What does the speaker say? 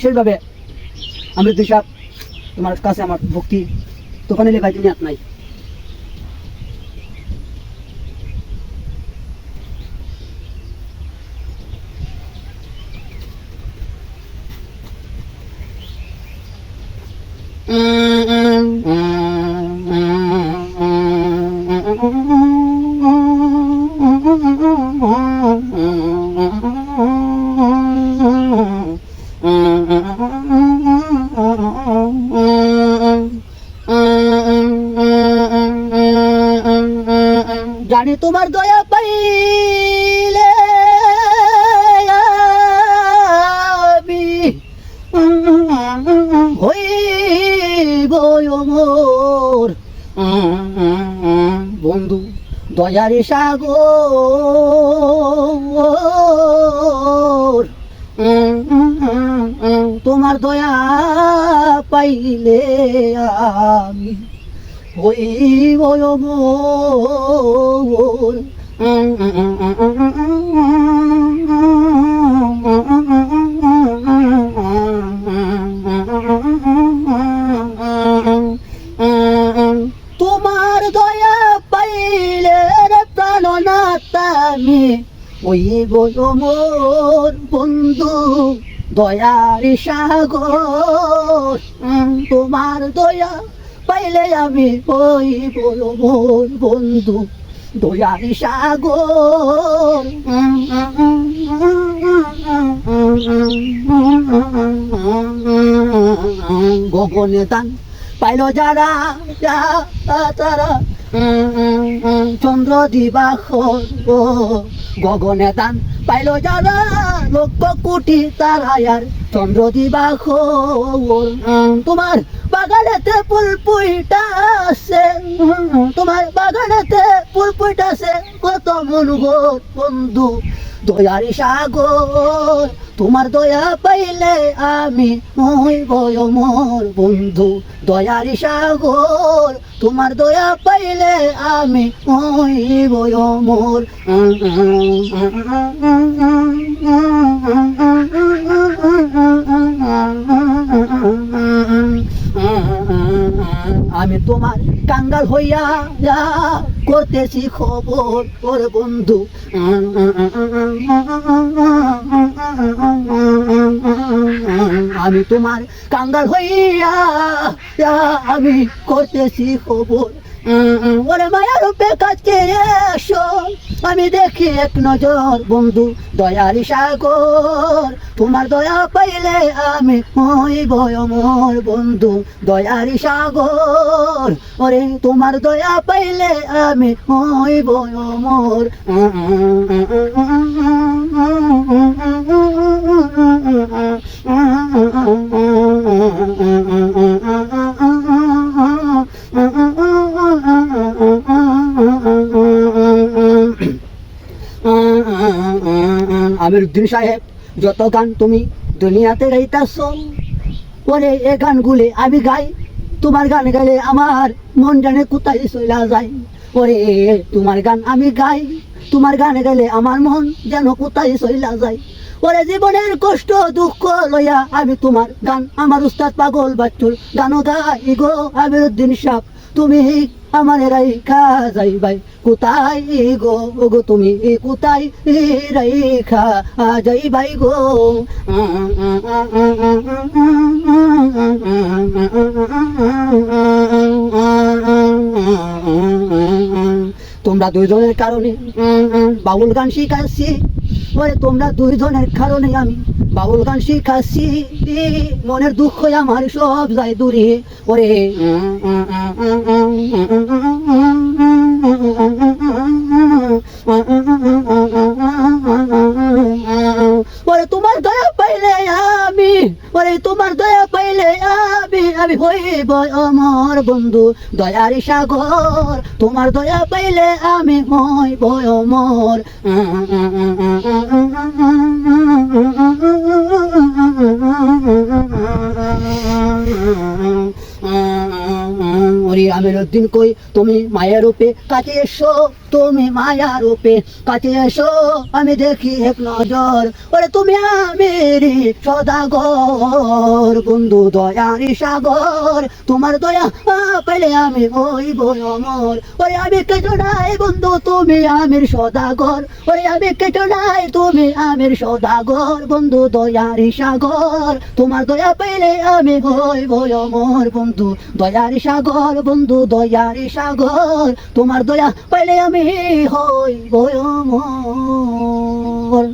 বিশেষভাবে আমি দিশাব তোমার কাছে আমার ভক্তি দোকানে লেখা দুনিয়াত নাই। জানি তোমার দয়া পাইলে আমি হইব অমর বন্ধু দয়ারি সাগর। তোমার দয়া পাইলে আমি হইব অমর। তোমার দয়া পাইলে প্রাণনাথ আমি হইব অমর বন্ধু দয়ারি সাগর। তোমার দয়া পাইলে আমি হইব অমর বন্ধু দয়ারি সাগর। গগনে দান পাইল যারা তারা চন্দ্র দিবাখর গগনে দান পাইল যারা লক্ষ কোটি তারায়ার চন্দ্র দিবাখর। তোমার বাগানেতে ফুল ফুইটাছে তোমার বাগানেতে ফুল ফুইটাছে কত মনোহর বন্ধু দয়ারি সাগর। তোমার দয়া পাইলে আমি হইব অমর বন্ধু দয়ারি সাগর। তোমার দয়া পাইলে আমি হইব অমর। আমি তোমার কাঙ্গাল হইয়া করতেছি খবর ওর বন্ধু। আমি তোমার কাঙ্গাল হইয়া আমি করতেছি খবর। ওরে মায়ার রূপে কাছে এসো আমি দেখি এক নজর বন্ধু দয়ারি সাগর। তোমার দয়া পাইলে আমি হইব অমর বন্ধু দয়ারি সাগর। ওরে তোমার দয়া পাইলে আমি হইব অমর। আমিরউদ্দিন সাহেব যত গান তুমি দুনিয়াতে গাইতাছ ওরে এ গানগুলি আমি গাই। তোমার গান গাইলে আমার মন জানে কোথায় চইলা যায়। ওরে তোমার গান আমি গাই তোমার গান গাইলে আমার মন যেন কোথায় চইলা যায়। ওরে জীবনের কষ্ট দুঃখ লইয়া আমি তোমার গান আমার উস্তাদ পাগল বাচ্চুর গানও গাই গো আমিরউদ্দিন সাহেব। তুমি আমার রাইখা যাইবাই কোথায় গো গো তুমি কোথায় রাইখা যাইবাই গো। তোমরা দুইজনের কারণে বাউল গান শিখাচ্ছি। ওরে তোমরা দুইজনের কারণে আমি বাউল গান শিখাচ্ছি। মনের দুঃখ আমার সব যায় দূরে। ওরে ওরে তোমার দয়া পাইলে আমি ওরে তোমার দয়া পাইলে আমি হইব অমর বন্ধু দয়ারি সাগর। তোমার দয়া পাইলে আমি হইব অমর। ওরে আমিরুদ্দিন কই তুমি মায়ের রূপে, কাছে এসো তুমি মায়ার রূপে, কাছে এসো আমি দেখি এক নজর, ওরে তুমি আমিরি সদাগর, বন্ধু দয়ারি সাগর, তোমার দয়া পেলে আমি হইব অমর, ওরে আমি কেটো নাই বন্ধু তুমি আমির সদাগর, ওরে আমি কেটো নাই তুমি আমির সদাগর, বন্ধু দয়ারি সাগর, তোমার দয়া পেলে আমি হইব অমর, বন্ধু দয়ারি সাগর, বন্ধু দয়ারি সাগর, তোমার দয়া পেলে আমি হইব অমর।